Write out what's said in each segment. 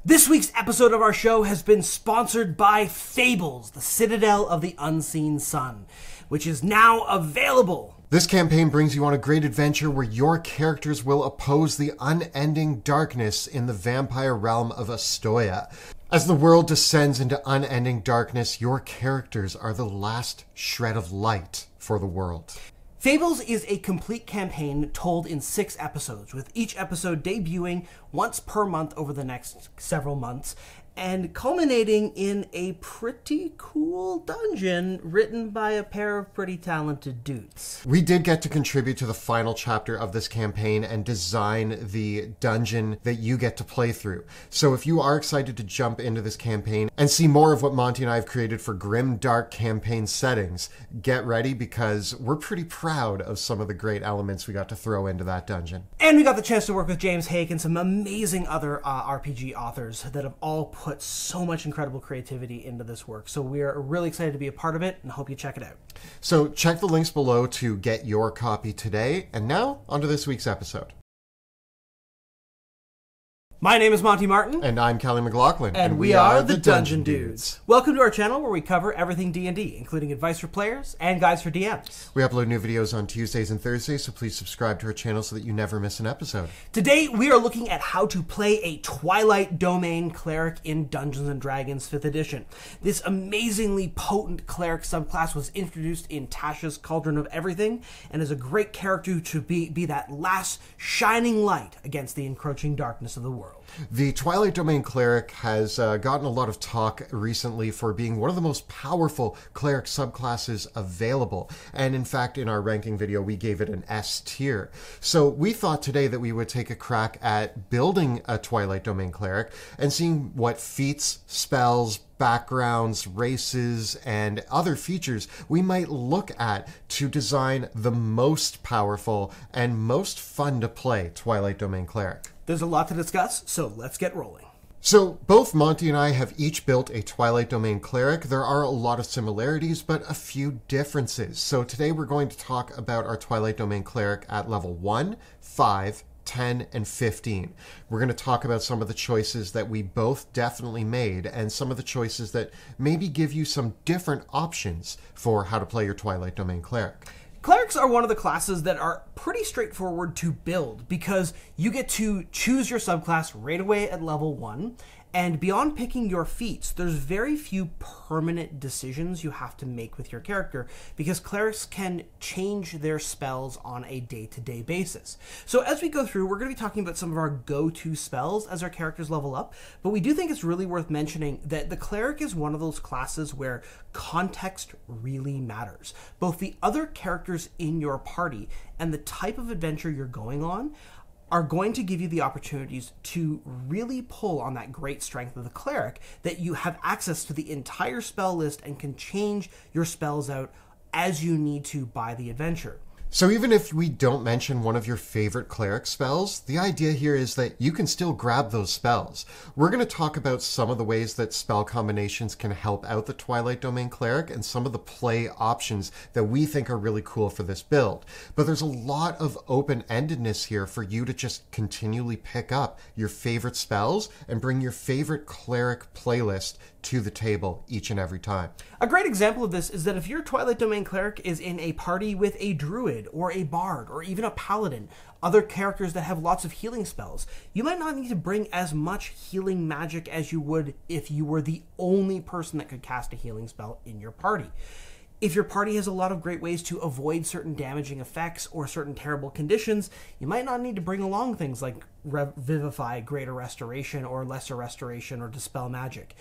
This week's episode of our show has been sponsored by Fables, the Citadel of the Unseen Sun, which is now available. This campaign brings you on a great adventure where your characters will oppose the unending darkness in the vampire realm of Astoya. As the world descends into unending darkness, your characters are the last shred of light for the world. Fables is a complete campaign told in 6 episodes, with each episode debuting once per month over the next several months, and culminating in a pretty cool dungeon written by a pair of pretty talented dudes. We did get to contribute to the final chapter of this campaign and design the dungeon that you get to play through. So if you are excited to jump into this campaign and see more of what Monty and I have created for grim, dark campaign settings, get ready because we're pretty proud of some of the great elements we got to throw into that dungeon. And we got the chance to work with James Hake and some amazing other RPG authors that have all put so much incredible creativity into this work. So we are really excited to be a part of it and hope you check it out. So check the links below to get your copy today. And now, on to this week's episode. My name is Monty Martin. And I'm Kelly McLaughlin. And we are the Dungeon Dudes. Welcome to our channel where we cover everything D&D, including advice for players and guides for DMs. We upload new videos on Tuesdays and Thursdays, so please subscribe to our channel so that you never miss an episode. Today, we are looking at how to play a Twilight domain cleric in Dungeons & Dragons 5th edition. This amazingly potent cleric subclass was introduced in Tasha's Cauldron of Everything, and is a great character to be that last shining light against the encroaching darkness of the world. The Twilight Domain Cleric has gotten a lot of talk recently for being one of the most powerful cleric subclasses available. And in fact, in our ranking video, we gave it an S tier. So we thought today that we would take a crack at building a Twilight Domain Cleric and seeing what feats, spells, backgrounds, races, and other features we might look at to design the most powerful and most fun to play Twilight Domain Cleric. There's a lot to discuss, so let's get rolling. So both Monty and I have each built a Twilight Domain Cleric. There are a lot of similarities, but a few differences. So today we're going to talk about our Twilight Domain Cleric at level 1, 5, 10, and 15. We're going to talk about some of the choices that we both definitely made and some of the choices that maybe give you some different options for how to play your Twilight Domain Cleric. Clerics are one of the classes that are pretty straightforward to build because you get to choose your subclass right away at level 1. And beyond picking your feats, there's very few permanent decisions you have to make with your character because clerics can change their spells on a day-to-day basis. So as we go through, we're going to be talking about some of our go-to spells as our characters level up, but we do think it's really worth mentioning that the cleric is one of those classes where context really matters. Both the other characters in your party and the type of adventure you're going on are going to give you the opportunities to really pull on that great strength of the cleric, that you have access to the entire spell list and can change your spells out as you need to by the adventure. So even if we don't mention one of your favorite cleric spells, the idea here is that you can still grab those spells. We're going to talk about some of the ways that spell combinations can help out the Twilight Domain Cleric and some of the play options that we think are really cool for this build. But there's a lot of open-endedness here for you to just continually pick up your favorite spells and bring your favorite cleric playlist to the table each and every time. A great example of this is that if your Twilight Domain Cleric is in a party with a druid or a bard or even a paladin, other characters that have lots of healing spells, you might not need to bring as much healing magic as you would if you were the only person that could cast a healing spell in your party. If your party has a lot of great ways to avoid certain damaging effects or certain terrible conditions, you might not need to bring along things like Revivify, Greater Restoration, or Lesser Restoration, or Dispel Magic.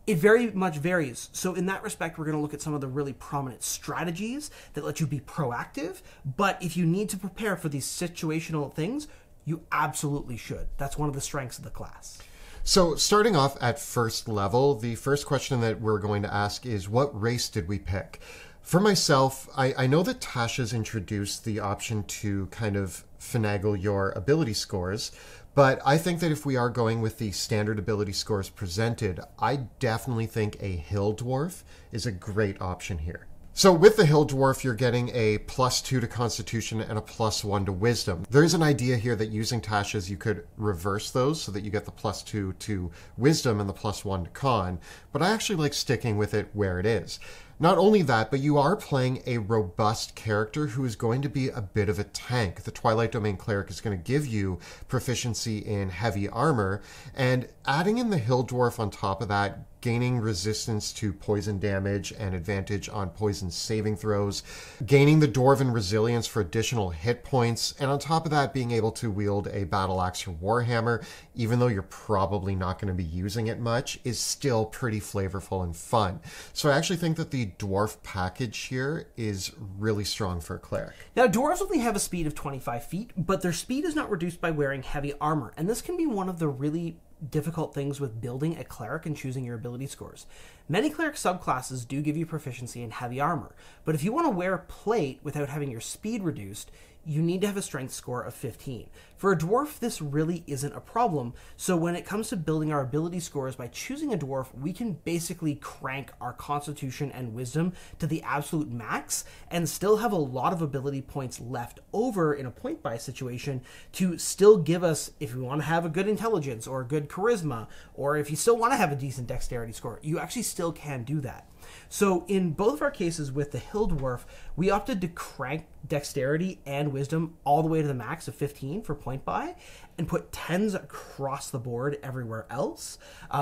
It very much varies. So in that respect, we're going to look at some of the really prominent strategies that let you be proactive. But if you need to prepare for these situational things, you absolutely should. That's one of the strengths of the class. So starting off at first level, the first question that we're going to ask is, what race did we pick? For myself, I know that Tasha's introduced the option to kind of finagle your ability scores, but I think that if we are going with the standard ability scores presented, I definitely think a hill dwarf is a great option here. So with the Hill Dwarf, you're getting a +2 to Constitution and a +1 to Wisdom. There is an idea here that using Tasha's, you could reverse those so that you get the +2 to Wisdom and the +1 to Con, but I actually like sticking with it where it is. Not only that, but you are playing a robust character who is going to be a bit of a tank. The Twilight Domain Cleric is going to give you proficiency in heavy armor, and adding in the Hill Dwarf on top of that, gaining resistance to poison damage and advantage on poison saving throws, gaining the Dwarven resilience for additional hit points, and on top of that, being able to wield a battle axe or warhammer, even though you're probably not going to be using it much, is still pretty flavorful and fun. So I actually think that the dwarf package here is really strong for a cleric. Now, dwarves only have a speed of 25 feet, but their speed is not reduced by wearing heavy armor, and this can be one of the really difficult things with building a cleric and choosing your ability scores. Many cleric subclasses do give you proficiency in heavy armor, but if you want to wear plate without having your speed reduced, you need to have a strength score of 15. For a dwarf, this really isn't a problem, so when it comes to building our ability scores by choosing a dwarf, we can basically crank our constitution and wisdom to the absolute max and still have a lot of ability points left over in a point buy situation to still give us, if we want to have a good intelligence or a good charisma, or if you still want to have a decent dexterity score, you actually still can do that. So in both of our cases with the Hill Dwarf, we opted to crank dexterity and wisdom all the way to the max of 15 for point buy and put 10s across the board everywhere else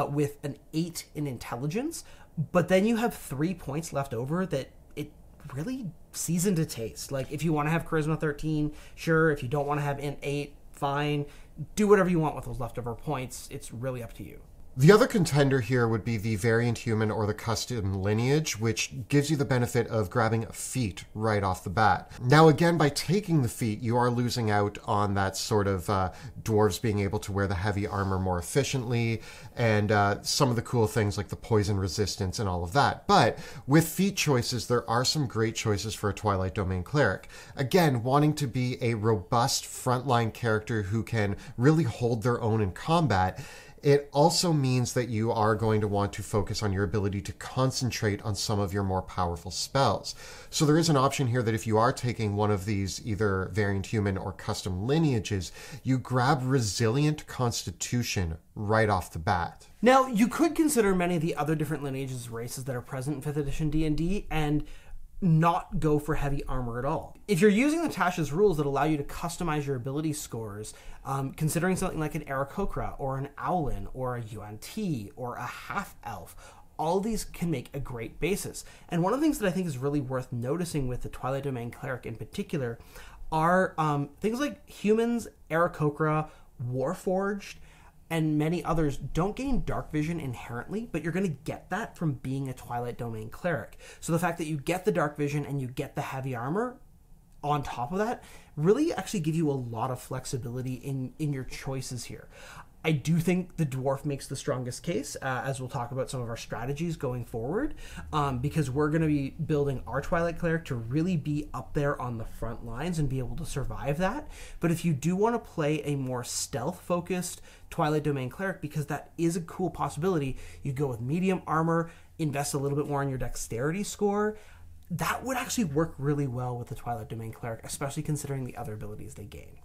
with an 8 in intelligence. But then you have 3 points left over that it really seasoned to taste. Like if you want to have charisma 13, sure. If you don't want to have an 8, fine. Do whatever you want with those leftover points. It's really up to you. The other contender here would be the Variant Human or the Custom Lineage, which gives you the benefit of grabbing a feat right off the bat. Now again, by taking the feat, you are losing out on that sort of dwarves being able to wear the heavy armor more efficiently and some of the cool things like the poison resistance and all of that. But with feat choices, there are some great choices for a Twilight Domain Cleric. Again, wanting to be a robust frontline character who can really hold their own in combat, it also means that you are going to want to focus on your ability to concentrate on some of your more powerful spells. So there is an option here that if you are taking one of these, either Variant Human or Custom Lineages, you grab Resilient Constitution right off the bat. Now, you could consider many of the other different lineages races that are present in 5th edition D&D and not go for heavy armor at all. If you're using the Tasha's rules that allow you to customize your ability scores, considering something like an Aarakocra or an Owlin or a UNT or a half-elf, all these can make a great basis. And one of the things that I think is really worth noticing with the Twilight Domain Cleric in particular are things like humans, Aarakocra, Warforged, and many others don't gain dark vision inherently, but you're going to get that from being a Twilight Domain Cleric. So the fact that you get the dark vision and you get the heavy armor on top of that really actually give you a lot of flexibility in your choices here. I do think the dwarf makes the strongest case, as we'll talk about some of our strategies going forward, because we're going to be building our Twilight Cleric to really be up there on the front lines and be able to survive that. But if you do want to play a more stealth-focused Twilight Domain Cleric, because that is a cool possibility, you go with medium armor, invest a little bit more on your dexterity score. That would actually work really well with the Twilight Domain Cleric, especially considering the other abilities they gain.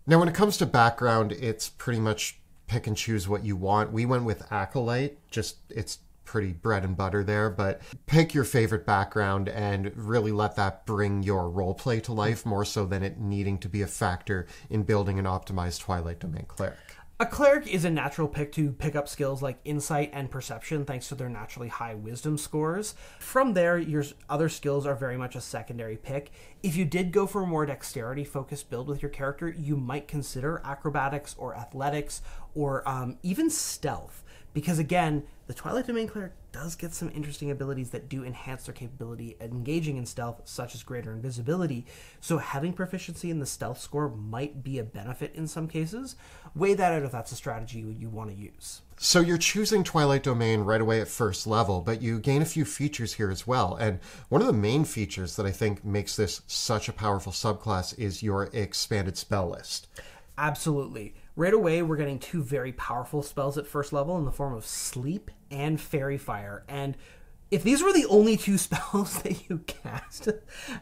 Now, when it comes to background, it's pretty much pick and choose what you want. We went with Acolyte, just it's pretty bread and butter there, but pick your favorite background and really let that bring your roleplay to life more so than it needing to be a factor in building an optimized Twilight Domain Cleric. A cleric is a natural pick to pick up skills like insight and perception thanks to their naturally high wisdom scores. From there, your other skills are very much a secondary pick. If you did go for a more dexterity focused build with your character, you might consider acrobatics or athletics or even stealth. Because again, the Twilight Domain Cleric does get some interesting abilities that do enhance their capability at engaging in stealth, such as greater invisibility. So having proficiency in the stealth score might be a benefit in some cases. Weigh that out if that's a strategy you want to use. So you're choosing Twilight Domain right away at first level, but you gain a few features here as well. And one of the main features that I think makes this such a powerful subclass is your expanded spell list. Absolutely. Right away, we're getting 2 very powerful spells at first level in the form of Sleep and Fairy Fire. And if these were the only 2 spells that you cast,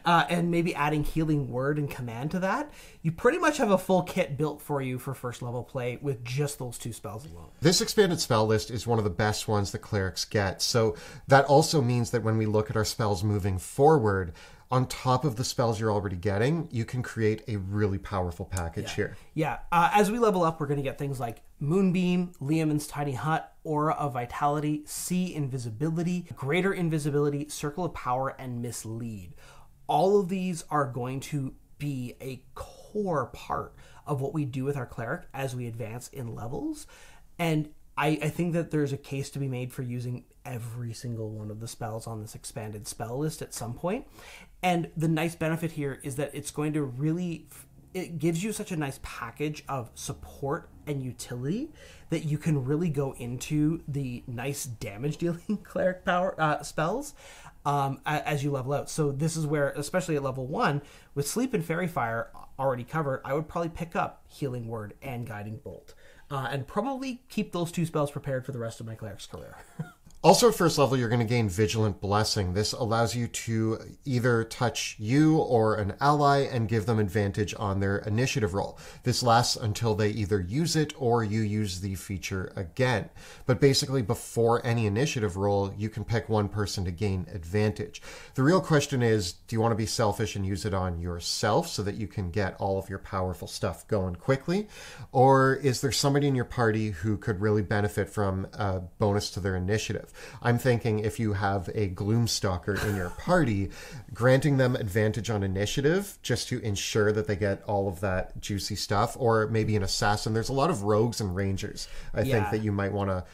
and maybe adding Healing Word and Command to that, you pretty much have a full kit built for you for first level play with just those 2 spells alone. This expanded spell list is one of the best ones that clerics get. So that also means that when we look at our spells moving forward, on top of the spells you're already getting, you can create a really powerful package here. Yeah. As we level up, we're going to get things like Moonbeam, Liamon's Tiny Hut, Aura of Vitality, Sea Invisibility, Greater Invisibility, Circle of Power, and Mislead. All of these are going to be a core part of what we do with our cleric as we advance in levels. And I think that there's a case to be made for using every single one of the spells on this expanded spell list at some point. And the nice benefit here is that it's going to really, it gives you such a nice package of support and utility that you can really go into the nice damage dealing cleric power spells as you level out. So this is where, especially at level 1, with Sleep and Fairy Fire already covered, I would probably pick up Healing Word and Guiding Bolt. And probably keep those 2 spells prepared for the rest of my cleric's career. Also at first level, you're going to gain Vigilant Blessing. This allows you to either touch you or an ally and give them advantage on their initiative roll. This lasts until they either use it or you use the feature again. But basically, before any initiative roll, you can pick one person to gain advantage. The real question is, do you want to be selfish and use it on yourself so that you can get all of your powerful stuff going quickly? Or is there somebody in your party who could really benefit from a bonus to their initiative? I'm thinking if you have a Gloomstalker in your party, granting them advantage on initiative just to ensure that they get all of that juicy stuff, or maybe an assassin. There's a lot of rogues and rangers, I think, that you might want to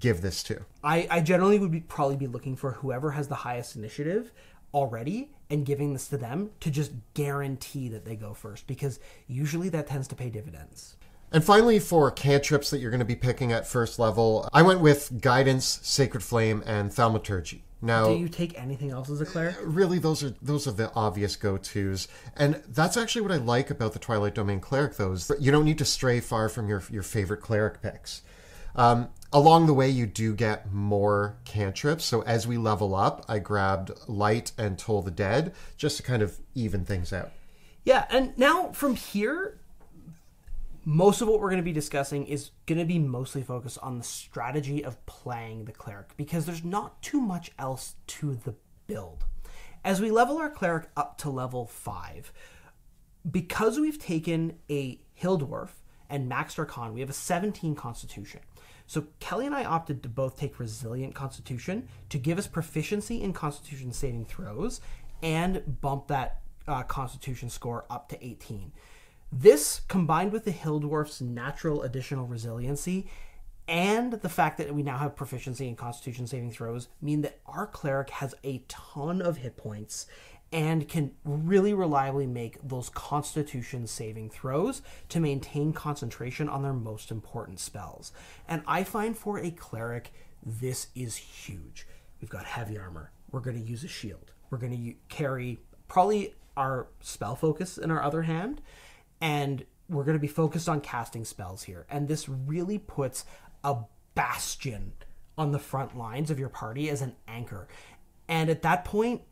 give this to. I generally would probably be looking for whoever has the highest initiative already and giving this to them to just guarantee that they go first, because usually that tends to pay dividends. And finally, for cantrips that you're going to be picking at first level, I went with Guidance, Sacred Flame, and Thaumaturgy. Now, do you take anything else as a cleric? Really, those are the obvious go-tos. And that's actually what I like about the Twilight Domain Cleric, though, is that you don't need to stray far from your favorite cleric picks. Along the way, you do get more cantrips. So as we level up, I grabbed Light and Toll the Dead just to kind of even things out. Yeah, and now from here, most of what we're going to be discussing is going to be mostly focused on the strategy of playing the cleric, because there's not too much else to the build. As we level our cleric up to level 5, because we've taken a Hill Dwarf and maxed our con, we have a 17 Constitution. So Kelly and I opted to both take Resilient Constitution to give us proficiency in Constitution saving throws and bump that Constitution score up to 18. This, combined with the Hill Dwarf's natural additional resiliency and the fact that we now have proficiency in Constitution saving throws, mean that our cleric has a ton of hit points and can really reliably make those Constitution saving throws to maintain concentration on their most important spells. And I find for a cleric, this is huge. We've got heavy armor. We're going to use a shield. We're going to carry probably our spell focus in our other hand. And we're going to be focused on casting spells here. And this really puts a bastion on the front lines of your party as an anchor. And at that point,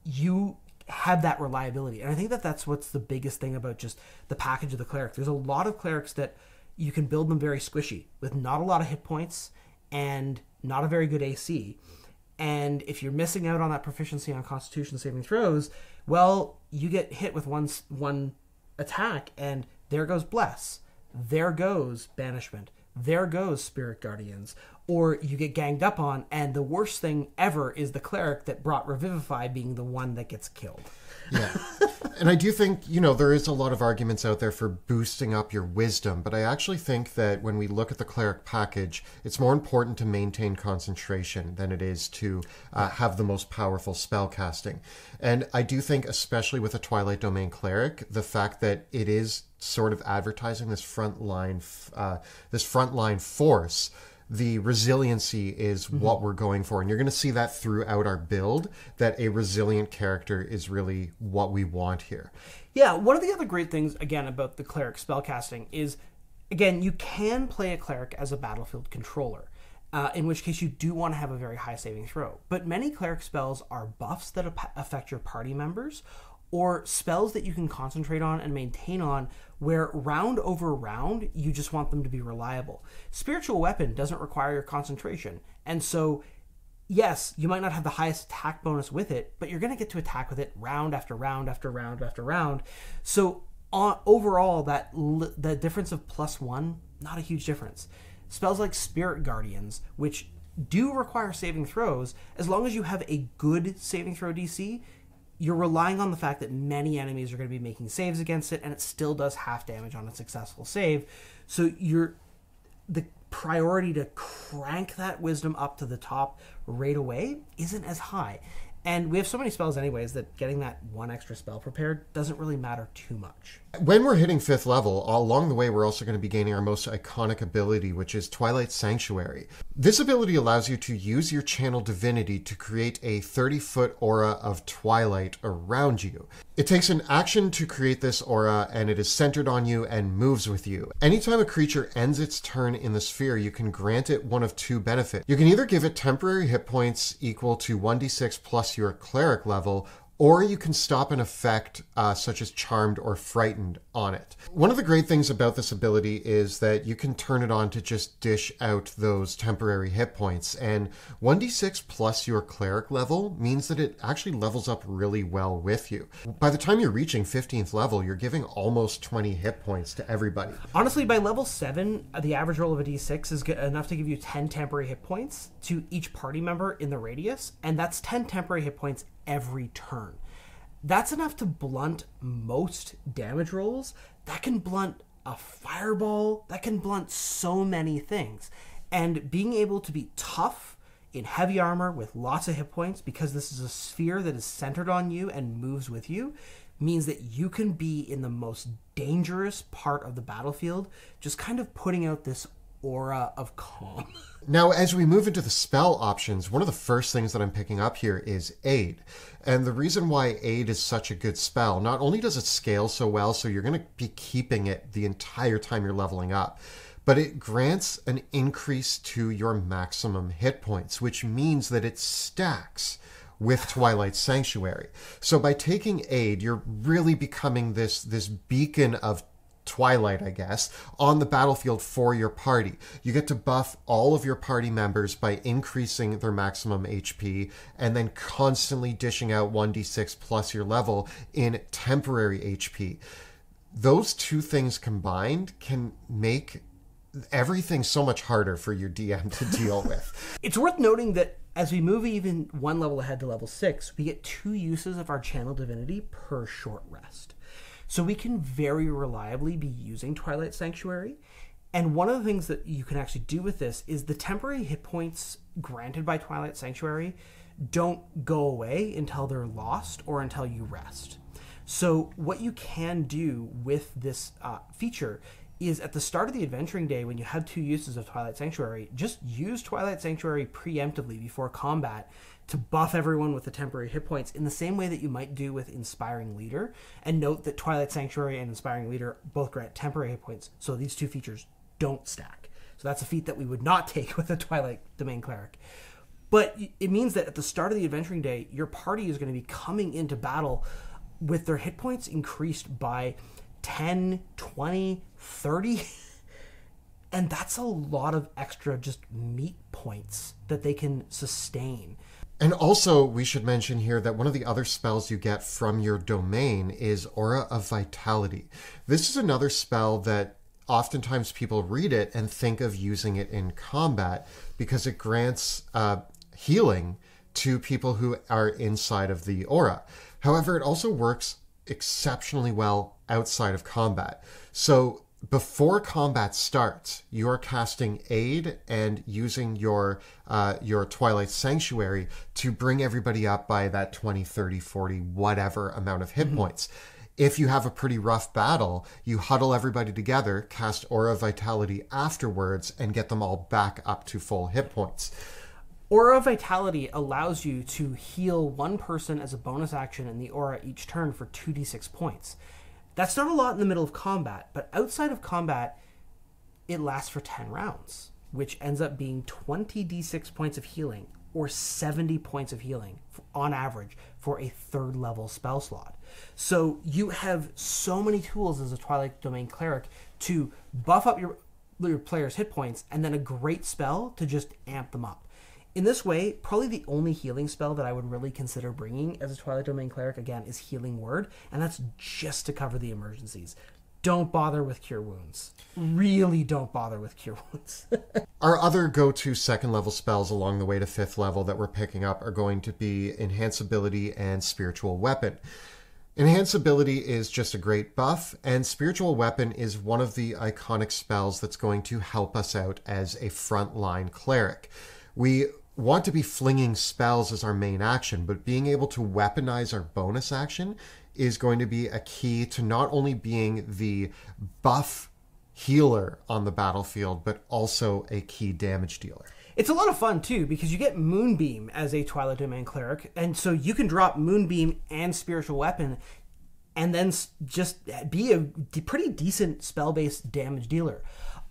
you have that reliability. And I think that that's what's the biggest thing about just the package of the cleric. There's a lot of clerics that you can build them very squishy with not a lot of hit points and not a very good AC. And if you're missing out on that proficiency on Constitution saving throws, well, you get hit with one attack, and there goes Bless, there goes Banishment, there goes Spirit Guardians, or you get ganged up on, and the worst thing ever is the cleric that brought Revivify being the one that gets killed. Yeah. And I do think, there is a lot of arguments out there for boosting up your wisdom, but I actually think that when we look at the cleric package, it's more important to maintain concentration than it is to have the most powerful spell casting. And I do think, especially with a Twilight Domain cleric, the fact that it is sort of advertising this frontline force, the resiliency is what we're going for. And you're going to see that throughout our build, that a resilient character is really what we want here. Yeah, one of the other great things, again, about the cleric spellcasting is, again, you can play a cleric as a battlefield controller. in which case you do want to have a very high saving throw. But many cleric spells are buffs that affect your party members, or spells that you can concentrate on and maintain on where round over round you just want them to be reliable. Spiritual weapon doesn't require your concentration, and so yes, you might not have the highest attack bonus with it, but you're going to get to attack with it round after round after round after round. So overall, the difference of +1, not a huge difference. Spells like Spirit Guardians, which do require saving throws, as long as you have a good saving throw DC, you're relying on the fact that many enemies are going to be making saves against it, and it still does half damage on a successful save. So the priority to crank that wisdom up to the top right away isn't as high. And we have so many spells anyways that getting that one extra spell prepared doesn't really matter too much. When we're hitting 5th level, along the way we're also going to be gaining our most iconic ability, which is Twilight Sanctuary. This ability allows you to use your channel divinity to create a 30-foot aura of twilight around you. It takes an action to create this aura, and it is centered on you and moves with you. Anytime a creature ends its turn in the sphere, you can grant it one of two benefits. You can either give it temporary hit points equal to 1d6 plus your cleric level, or you can stop an effect such as Charmed or Frightened on it. One of the great things about this ability is that you can turn it on to just dish out those temporary hit points, and 1d6 plus your cleric level means that it actually levels up really well with you. By the time you're reaching 15th level, you're giving almost 20 hit points to everybody. Honestly, by level 7, the average roll of a d6 is enough to give you 10 temporary hit points to each party member in the radius, and that's 10 temporary hit points every turn. That's enough to blunt most damage rolls. That can blunt a fireball. That can blunt so many things. And being able to be tough in heavy armor with lots of hit points, because this is a sphere that is centered on you and moves with you, means that you can be in the most dangerous part of the battlefield, just kind of putting out this aura of calm. Now, as we move into the spell options, one of the first things that I'm picking up here is Aid. And the reason why Aid is such a good spell, not only does it scale so well, so you're going to be keeping it the entire time you're leveling up, but it grants an increase to your maximum hit points, which means that it stacks with Twilight Sanctuary. So by taking Aid, you're really becoming this beacon of Twilight, I guess, on the battlefield for your party. You get to buff all of your party members by increasing their maximum HP and then constantly dishing out 1d6 plus your level in temporary HP. Those two things combined can make everything so much harder for your DM to deal with. It's worth noting that as we move even one level ahead to level 6, we get 2 uses of our channel divinity per short rest. So we can very reliably be using Twilight Sanctuary. And one of the things that you can actually do with this is the temporary hit points granted by Twilight Sanctuary don't go away until they're lost or until you rest. So what you can do with this feature is at the start of the adventuring day, when you have 2 uses of Twilight Sanctuary, just use Twilight Sanctuary preemptively before combat to buff everyone with the temporary hit points in the same way that you might do with Inspiring Leader. And note that Twilight Sanctuary and Inspiring Leader both grant temporary hit points, so these 2 features don't stack. So that's a feat that we would not take with a Twilight Domain Cleric. But it means that at the start of the adventuring day, your party is going to be coming into battle with their hit points increased by 10, 20, 30. And that's a lot of extra just meat points that they can sustain. And also, we should mention here that one of the other spells you get from your domain is Aura of Vitality. This is another spell that oftentimes people read it and think of using it in combat because it grants healing to people who are inside of the aura. However, it also works exceptionally well outside of combat. So before combat starts, you are casting Aid and using your Twilight Sanctuary to bring everybody up by that 20, 30, 40, whatever amount of hit points. If you have a pretty rough battle, you huddle everybody together, cast Aura of Vitality afterwards, and get them all back up to full hit points. Aura of Vitality allows you to heal one person as a bonus action in the aura each turn for 2d6 points. That's not a lot in the middle of combat, but outside of combat, it lasts for 10 rounds. which ends up being 20d6 points of healing, or 70 points of healing on average for a 3rd level spell slot. So you have so many tools as a Twilight Domain Cleric to buff up your player's hit points, and then a great spell to just amp them up. In this way, probably the only healing spell that I would really consider bringing as a Twilight Domain Cleric, again, is Healing Word, and that's just to cover the emergencies. Don't bother with Cure Wounds. Really don't bother with Cure Wounds. Our other go-to 2nd level spells along the way to 5th level that we're picking up are going to be Enhance Ability and Spiritual Weapon. Enhance Ability is just a great buff, and Spiritual Weapon is one of the iconic spells that's going to help us out as a frontline cleric. We want to be flinging spells as our main action, but being able to weaponize our bonus action is going to be a key to not only being the buff healer on the battlefield, but also a key damage dealer. It's a lot of fun, too, because you get Moonbeam as a Twilight Domain Cleric, and so you can drop Moonbeam and Spiritual Weapon and then just be a pretty decent spell-based damage dealer.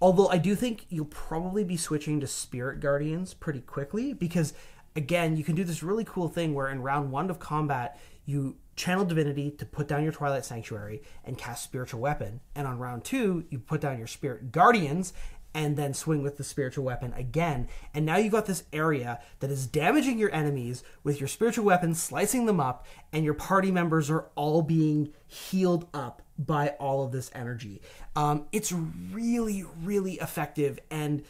Although I do think you'll probably be switching to Spirit Guardians pretty quickly because, again, you can do this really cool thing where in round 1 of combat, you channel Divinity to put down your Twilight Sanctuary and cast Spiritual Weapon. And on round 2, you put down your Spirit Guardians and then swing with the Spiritual Weapon again. And now you've got this area that is damaging your enemies with your Spiritual Weapon, slicing them up, and your party members are all being healed up by all of this energy. It's really, really effective, and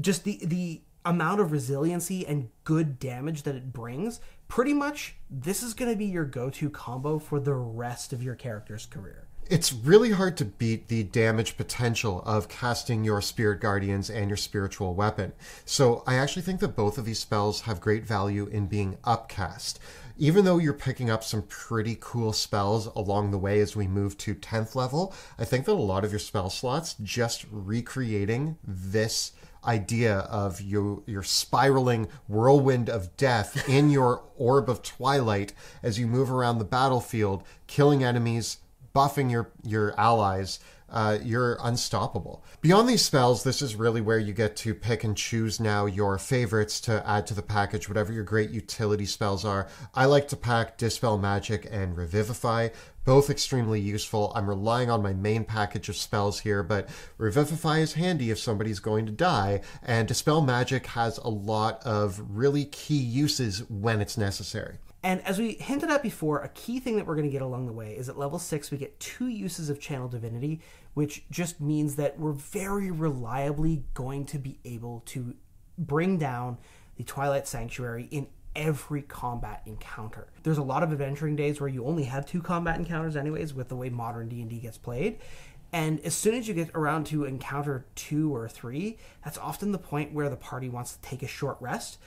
just the amount of resiliency and good damage that it brings, pretty much this is going to be your go-to combo for the rest of your character's career. It's really hard to beat the damage potential of casting your Spirit Guardians and your Spiritual Weapon. So I actually think that both of these spells have great value in being upcast. Even though you're picking up some pretty cool spells along the way as we move to 10th level, I think that a lot of your spell slots just recreating this idea of your spiraling whirlwind of death in your Orb of Twilight as you move around the battlefield, killing enemies, buffing your allies, you're unstoppable. Beyond these spells, this is really where you get to pick and choose now your favorites to add to the package, whatever your great utility spells are. I like to pack Dispel Magic and Revivify, both extremely useful. I'm relying on my main package of spells here, but Revivify is handy if somebody's going to die, and Dispel Magic has a lot of really key uses when it's necessary. And as we hinted at before, a key thing that we're going to get along the way is at level 6, we get 2 uses of Channel Divinity, which just means that we're very reliably going to be able to bring down the Twilight Sanctuary in every combat encounter. There's a lot of adventuring days where you only have 2 combat encounters anyways with the way modern D&D gets played. And as soon as you get around to encounter 2 or 3, that's often the point where the party wants to take a short rest,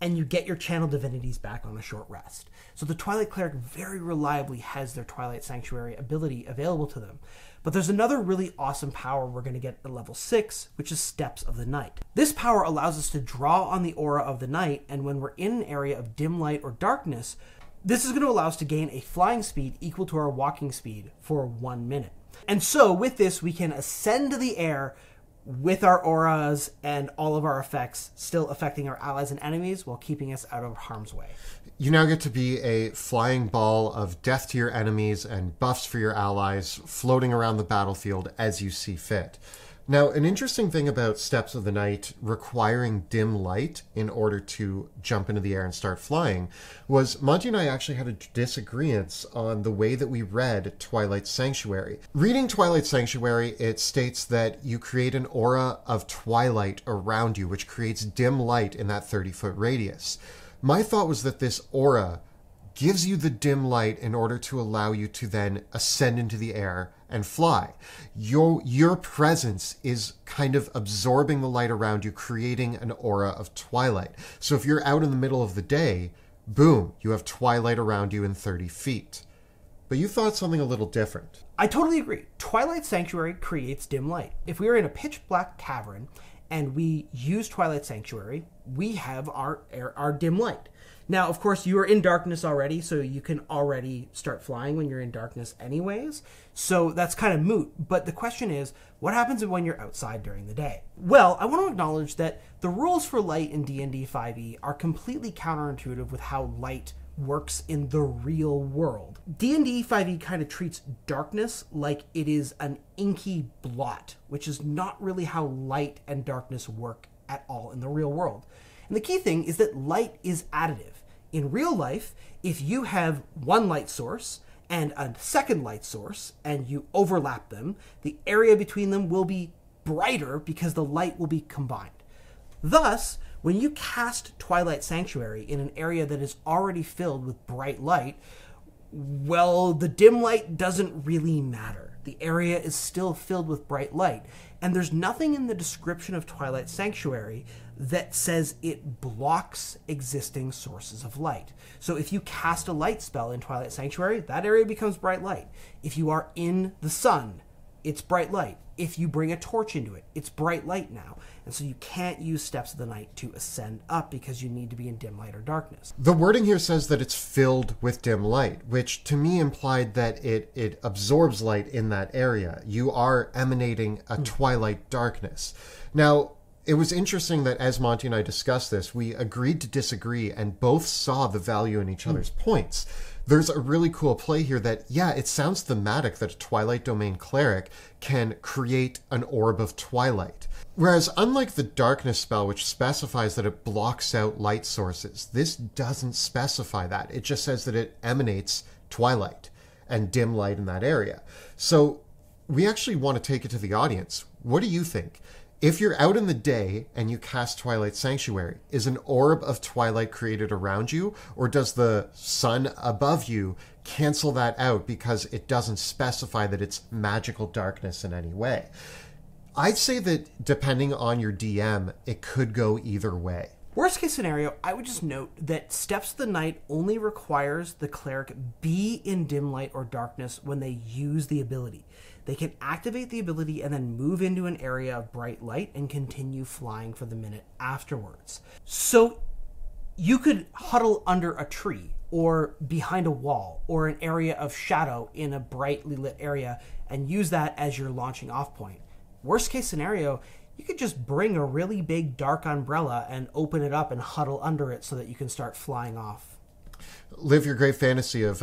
and you get your Channel Divinities back on a short rest. So the Twilight Cleric very reliably has their Twilight Sanctuary ability available to them. But there's another really awesome power we're going to get at level 6, which is Steps of the Night. This power allows us to draw on the aura of the night, and when we're in an area of dim light or darkness, this is going to allow us to gain a flying speed equal to our walking speed for 1 minute. And so with this, we can ascend to the air with our auras and all of our effects still affecting our allies and enemies while keeping us out of harm's way. You now get to be a flying ball of death to your enemies and buffs for your allies, floating around the battlefield as you see fit. Now, an interesting thing about Steps of the Night requiring dim light in order to jump into the air and start flying was Monty and I actually had a disagreement on the way that we read Twilight Sanctuary. Reading Twilight Sanctuary, it states that you create an aura of twilight around you, which creates dim light in that 30-foot radius. My thought was that this aura gives you the dim light in order to allow you to then ascend into the air and fly. Your presence is kind of absorbing the light around you, creating an aura of twilight. So if you're out in the middle of the day, boom, you have twilight around you in 30 feet. But you thought something a little different. I totally agree. Twilight Sanctuary creates dim light. If we were in a pitch black cavern and we use Twilight Sanctuary, we have our dim light. Now, of course, you are in darkness already, so you can already start flying when you're in darkness anyways. So that's kind of moot. But the question is, what happens when you're outside during the day? Well, I want to acknowledge that the rules for light in D&D 5e are completely counterintuitive with how light works in the real world. D&D 5e kind of treats darkness like it is an inky blot, which is not really how light and darkness work at all in the real world. And the key thing is that light is additive. In real life, if you have one light source and a second light source and you overlap them, the area between them will be brighter because the light will be combined. Thus, when you cast Twilight Sanctuary in an area that is already filled with bright light, well, the dim light doesn't really matter. The area is still filled with bright light, and there's nothing in the description of Twilight Sanctuary that says it blocks existing sources of light. So if you cast a light spell in Twilight Sanctuary, that area becomes bright light. If you are in the sun, it's bright light. If you bring a torch into it, it's bright light now. And so you can't use Steps of the Night to ascend up because you need to be in dim light or darkness. The wording here says that it's filled with dim light, which to me implied that it absorbs light in that area. You are emanating a twilight darkness. Now, it was interesting that as Monty and I discussed this, we agreed to disagree and both saw the value in each other's points. There's a really cool play here that, yeah, it sounds thematic that a Twilight Domain cleric can create an orb of twilight. Whereas unlike the darkness spell, which specifies that it blocks out light sources, this doesn't specify that. It just says that it emanates twilight and dim light in that area. So we actually want to take it to the audience. What do you think? If you're out in the day and you cast Twilight Sanctuary, is an orb of twilight created around you, or does the sun above you cancel that out because it doesn't specify that it's magical darkness in any way? I'd say that depending on your DM, it could go either way. Worst case scenario, I would just note that Steps of the Night only requires the cleric be in dim light or darkness when they use the ability. They can activate the ability and then move into an area of bright light and continue flying for the minute afterwards. So you could huddle under a tree or behind a wall or an area of shadow in a brightly lit area and use that as your launching off point. Worst case scenario, you could just bring a really big dark umbrella and open it up and huddle under it so that you can start flying off. Live your great fantasy of,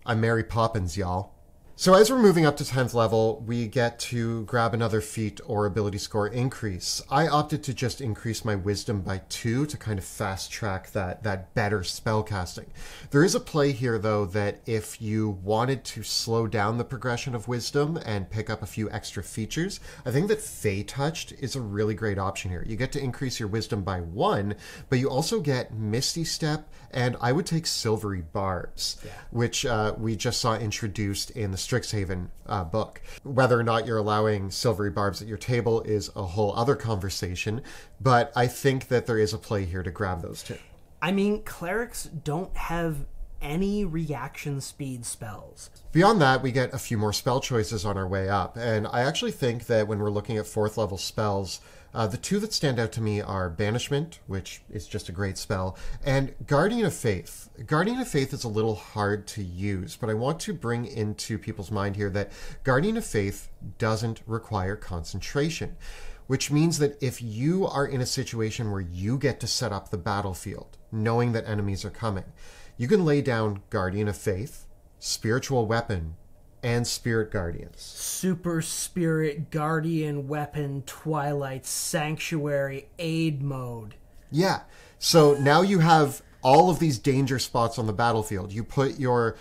I'm Mary Poppins, y'all. So as we're moving up to 10th level, we get to grab another feat or ability score increase. I opted to just increase my wisdom by 2 to kind of fast track that better spellcasting. There is a play here, though, that if you wanted to slow down the progression of wisdom and pick up a few extra features, I think that Fey Touched is a really great option here. You get to increase your wisdom by 1, but you also get Misty Step, and I would take Silvery Barbs, which we just saw introduced in the Strixhaven book. Whether or not you're allowing Silvery Barbs at your table is a whole other conversation, but I think that there is a play here to grab those two. I mean, clerics don't have any reaction speed spells. Beyond that, we get a few more spell choices on our way up, and I actually think that when we're looking at 4th level spells, the two that stand out to me are Banishment, which is just a great spell, and Guardian of Faith. Guardian of Faith is a little hard to use, but I want to bring into people's mind here that Guardian of Faith doesn't require concentration, which means that if you are in a situation where you get to set up the battlefield, knowing that enemies are coming, you can lay down Guardian of Faith, Spiritual Weapon, and Spirit Guardians. Super Spirit Guardian Weapon Twilight Sanctuary Aid Mode. Yeah. So now you have all of these danger spots on the battlefield. You put your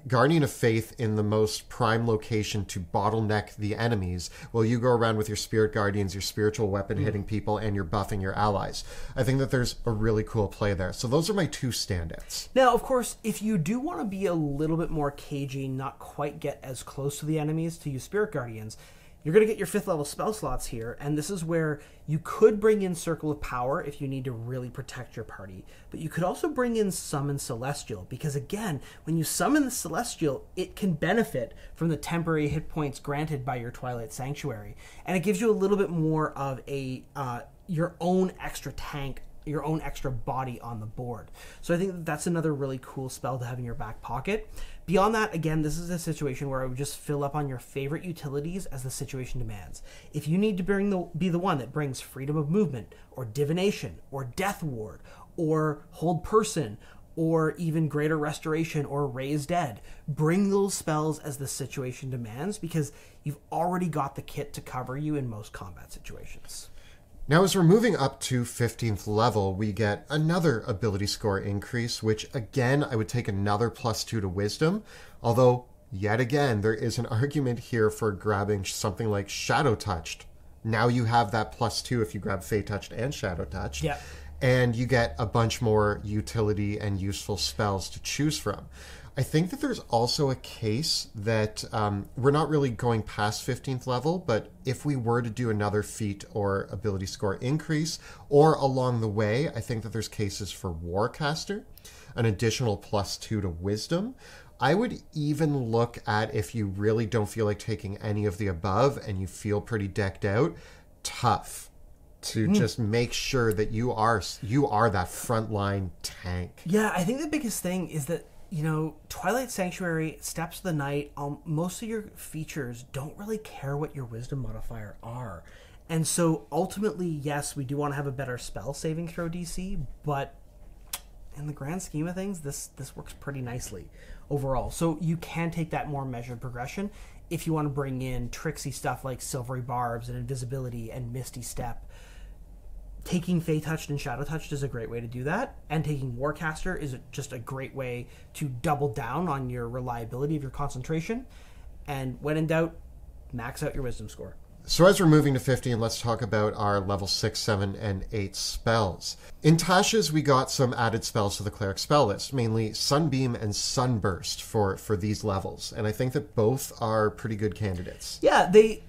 Guardian of Faith in the most prime location to bottleneck the enemies, while you go around with your Spirit Guardians, your Spiritual Weapon hitting people, and you're buffing your allies. I think that there's a really cool play there. So those are my 2 standouts. Now, of course, if you do want to be a little bit more cagey, not quite get as close to the enemies to use Spirit Guardians, You're going to get your 5th level spell slots here, and this is where you could bring in Circle of Power if you need to really protect your party. But you could also bring in Summon Celestial, because again, when you summon the Celestial, it can benefit from the temporary hit points granted by your Twilight Sanctuary. And it gives you a little bit more of a your own extra tank, your own extra body on the board. So I think that's another really cool spell to have in your back pocket. Beyond that, again, this is a situation where I would just fill up on your favorite utilities as the situation demands. If you need to be the one that brings Freedom of Movement, or Divination, or Death Ward, or Hold Person, or even Greater Restoration, or Raise Dead, bring those spells as the situation demands, because you've already got the kit to cover you in most combat situations. Now, as we're moving up to 15th level, we get another ability score increase, which, again, I would take another +2 to Wisdom. Although, yet again, there is an argument here for grabbing something like Shadow Touched. Now you have that +2 if you grab Fey Touched and Shadow Touched. Yeah. And you get a bunch more utility and useful spells to choose from. I think that there's also a case that we're not really going past 15th level, but if we were to do another feat or ability score increase, or along the way, I think that there's cases for Warcaster, an additional +2 to Wisdom. I would even look at, if you really don't feel like taking any of the above and you feel pretty decked out, Tough, to just make sure that you are that frontline tank. Yeah, I think the biggest thing is that, you know, Twilight Sanctuary, Steps of the Night, most of your features don't really care what your Wisdom modifier are. And so ultimately, yes, we do want to have a better spell saving throw DC, but in the grand scheme of things, this works pretty nicely overall. So you can take that more measured progression if you want to bring in tricksy stuff like Silvery Barbs and Invisibility and Misty Step. Taking Fey Touched and Shadow Touched is a great way to do that, and taking Warcaster is just a great way to double down on your reliability of your concentration. And when in doubt, max out your Wisdom score. So as we're moving to 15, let's talk about our level 6, 7, and 8 spells. In Tasha's, we got some added spells to the Cleric spell list, mainly Sunbeam and Sunburst for these levels, and I think that both are pretty good candidates. Yeah, they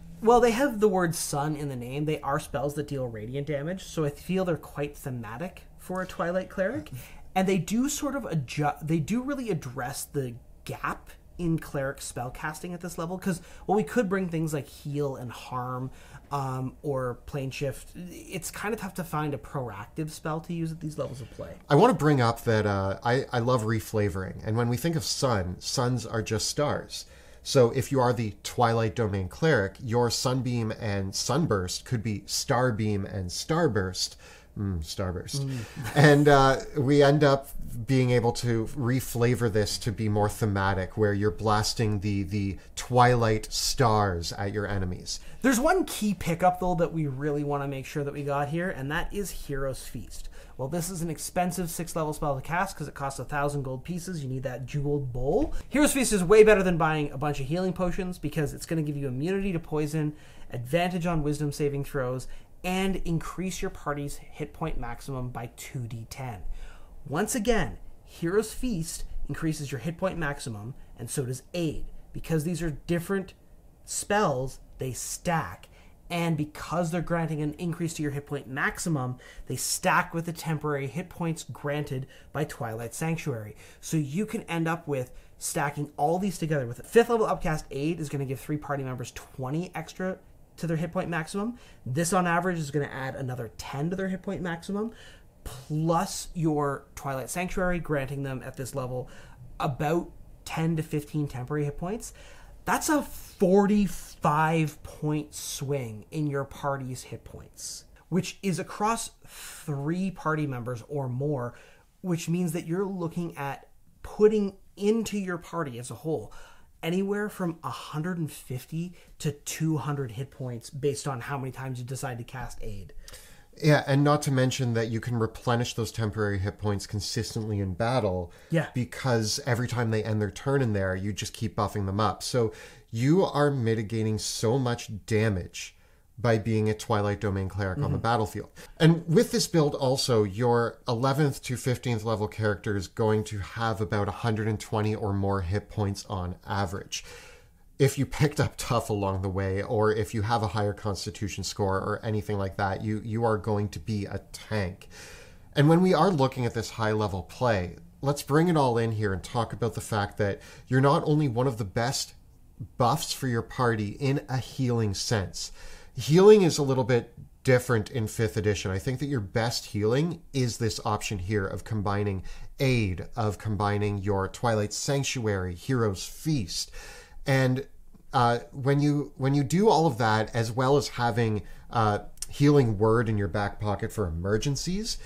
have the word sun in the name. They are spells that deal radiant damage, so I feel they're quite thematic for a Twilight Cleric. And they do sort of really address the gap in Cleric spellcasting at this level, because we could bring things like Heal and Harm or Plane Shift. It's kind of tough to find a proactive spell to use at these levels of play. I want to bring up that I love reflavoring, and when we think of sun, suns are just stars. So if you are the Twilight Domain Cleric, your Sunbeam and Sunburst could be Starbeam and Starburst. Starburst. And we end up being able to reflavor this to be more thematic, where you're blasting the Twilight stars at your enemies. There's one key pickup, though, that we really want to make sure that we got here, and that is Hero's Feast. Well, this is an expensive 6th-level spell to cast because it costs 1,000 gold pieces. You need that jeweled bowl. Hero's Feast is way better than buying a bunch of healing potions because it's going to give you immunity to poison, advantage on wisdom saving throws, and increase your party's hit point maximum by 2d10. Once again, Hero's Feast increases your hit point maximum, and so does Aid. Because these are different spells, they stack. And because they're granting an increase to your hit point maximum, they stack with the temporary hit points granted by Twilight Sanctuary. So you can end up with stacking all these together. With a 5th level upcast, Aid is going to give 3 party members 20 extra to their hit point maximum. This on average is going to add another 10 to their hit point maximum, plus your Twilight Sanctuary granting them at this level about 10 to 15 temporary hit points. That's a 45-point swing in your party's hit points, which is across 3 party members or more, which means that you're looking at putting into your party as a whole anywhere from 150 to 200 hit points based on how many times you decide to cast Aid. Yeah, and not to mention that you can replenish those temporary hit points consistently in battle. Yeah. Because every time they end their turn in there, you just keep buffing them up. So you are mitigating so much damage by being a Twilight Domain Cleric on the battlefield. And with this build also, your 11th to 15th level character is going to have about 120 or more hit points on average. if you picked up tough along the way, or if you have a higher constitution score or anything like that, you are going to be a tank. And when we are looking at this high-level play, let's bring it all in here and talk about the fact that you're not only one of the best buffs for your party in a healing sense. Healing is a little bit different in 5th edition. I think that your best healing is this option here of combining Aid, of combining your Twilight Sanctuary, Hero's Feast. And when you do all of that, as well as having Healing Word in your back pocket for emergencies,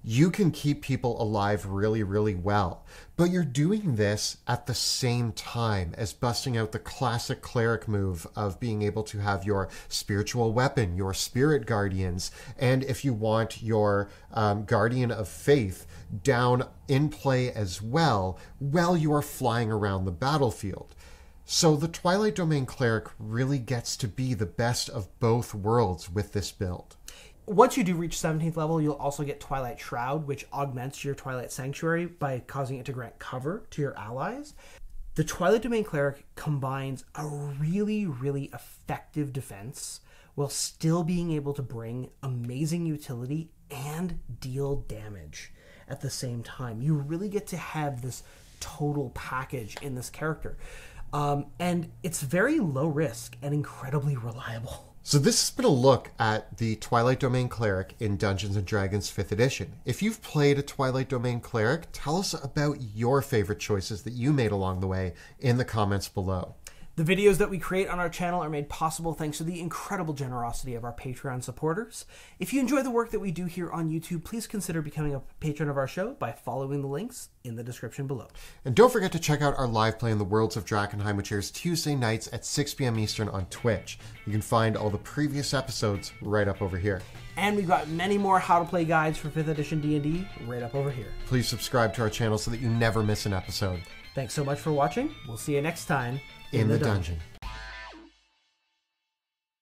you can keep people alive really, really well. But you're doing this at the same time as busting out the classic cleric move of being able to have your spiritual weapon, your spirit guardians, and if you want your guardian of faith down in play as well, while you are flying around the battlefield. So the Twilight Domain Cleric really gets to be the best of both worlds with this build. Once you do reach 17th level, you'll also get Twilight Shroud, which augments your Twilight Sanctuary by causing it to grant cover to your allies. The Twilight Domain Cleric combines a really, really effective defense while still being able to bring amazing utility and deal damage at the same time. You really get to have this total package in this character. And it's very low risk and incredibly reliable. So this has been a look at the Twilight Domain Cleric in Dungeons & Dragons 5th edition. If you've played a Twilight Domain Cleric, tell us about your favorite choices that you made along the way in the comments below. The videos that we create on our channel are made possible thanks to the incredible generosity of our Patreon supporters. If you enjoy the work that we do here on YouTube, please consider becoming a patron of our show by following the links in the description below. And don't forget to check out our live play in the Worlds of Drakenheim, which airs Tuesday nights at 6 p.m. Eastern on Twitch. You can find all the previous episodes right up over here. And we've got many more how to play guides for 5th edition D&D right up over here. Please subscribe to our channel so that you never miss an episode. Thanks so much for watching. We'll see you next time in the dungeon.